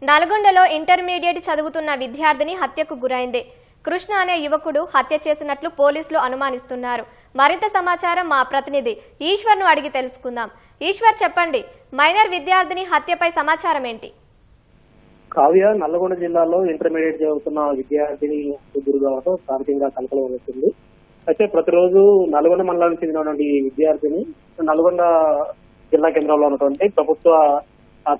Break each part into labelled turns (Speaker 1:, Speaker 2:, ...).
Speaker 1: నల్గొండలో ఇంటర్మీడియట్ చదువుతున్న విద్యార్థిని హత్యకు గురైంది. కృష్ణ అనే యువకుడు హత్య చేసినట్లు పోలీసులు అనుమానిస్తున్నారు. మరింత సమాచారం మా ప్రతినిధి ఈశ్వర్ను అడిగి తెలుసుకుందాం. ఈశ్వర్, చెప్పండి, మైనర్ విద్యార్థిని హత్యపై సమాచారం ఏంటి?
Speaker 2: కావ్య, నల్లగొండ జిల్లాలో ఇంటర్మీడియట్ చదువుతున్న విద్యార్థిని గురి కావడం స్థానికంగా కలకలం వేస్తుంది. అయితే ప్రతిరోజు నల్గొండ మండలానికి చెందినటువంటి విద్యార్థిని నల్గొండ జిల్లా కేంద్రంలో ఉన్నటువంటి ప్రభుత్వ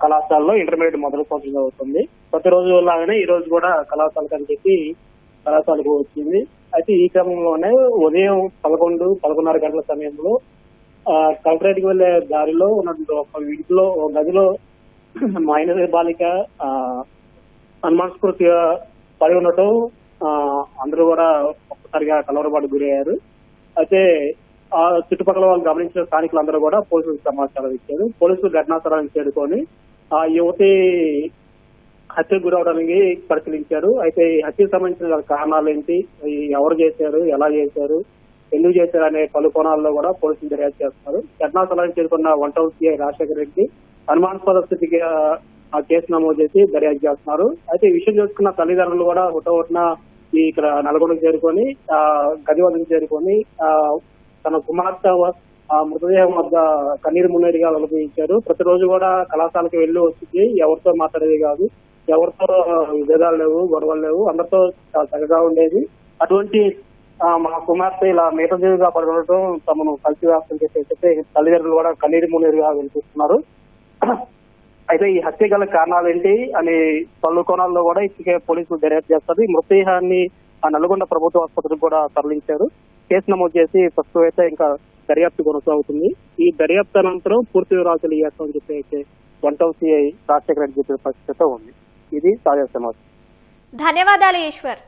Speaker 2: కళాశాలలో ఇంటర్మీడియట్ మొదటి సంవత్సరం చదువుతుంది. ప్రతిరోజు లాగానే ఈ రోజు కూడా కళాశాలకు అని చెప్పి కళాశాలకు వచ్చింది. అయితే ఈ క్రమంలోనే ఉదయం 11-11:30 గంటల సమయంలో కలెక్టరేట్ కి వెళ్లే దారిలో ఉన్నటువంటి ఒక ఇంట్లో గదిలో మైనర్ బాలిక అనుమానాస్పదంగా పడి ఉండటం అందరూ కూడా ఒక్కసారిగా కలవరపాటు గురయ్యారు. అయితే ఆ చుట్టుపక్కల వాళ్ళు గమనించిన స్థానికులందరూ కూడా పోలీసులకు సమాచారం ఇచ్చారు. పోలీసులు ఘటనా స్థలానికి చేరుకొని ఆ యువతి హత్యకు గురవడానికి పరిశీలించారు. అయితే ఈ హత్యకు సంబంధించిన కారణాలు ఏంటి, ఎవరు చేశారు, ఎలా చేశారు, ఎందుకు చేశారు అనే పలు కోణాల్లో కూడా పోలీసులు దర్యాప్తు చేస్తున్నారు. ఘటనా స్థలానికి చేరుకున్న 1 టౌన్ సిఐ రాజశేఖర రెడ్డి అనుమానాస్పద స్థితికి ఆ కేసు నమోదు చేసి దర్యాప్తు చేస్తున్నారు. అయితే ఈ విషయం తెలుసుకున్న తల్లిదండ్రులు కూడా హుటహుటిన ఇక్కడ నల్గొండకు చేరుకొని గది వద్దకు చేరుకొని తన కుమార్తె మృతదేహం వద్ద కన్నీరు మున్నీరుగా విలపించారు. ప్రతిరోజు కూడా కళాశాలకు వెళ్లి వచ్చి ఎవరితో మాట్లాడేది కాదు, ఎవరితో విభేదాలు లేవు, గొడవలు లేవు, అందరితో చాలా చక్కగా ఉండేది. అటువంటి మా కుమార్తె ఇలా మేతదేవిగా పడుతుండటం తమను కలిసి వ్యాప్తం చేసే తల్లిదండ్రులు కూడా కన్నీరు మున్నీరుగా వినిపిస్తున్నారు. అయితే ఈ హత్య గల కారణాలు ఏంటి అని పలు కోణాల్లో కూడా ఇప్పటికే పోలీసులు దర్యాప్తు చేస్తారు. ఈ మృతదేహాన్ని నల్గొండ ప్రభుత్వ ఆసుపత్రికి కూడా తరలించారు. కేసు నమోదు చేసి ప్రస్తుతం అయితే ఇంకా దర్యాప్తు కొనసాగుతుంది. ఈ దర్యాప్తు అనంతరం పూర్తి వివరాలు తెలియజేస్తామని చెప్పి అయితే 1 టౌన్ సిఐ రాజశేఖర రెడ్డి చెప్పిన పరిస్థితితో ఉంది. ఇది తాజా సమాచారం.
Speaker 1: ధన్యవాదాలు ఈశ్వర్.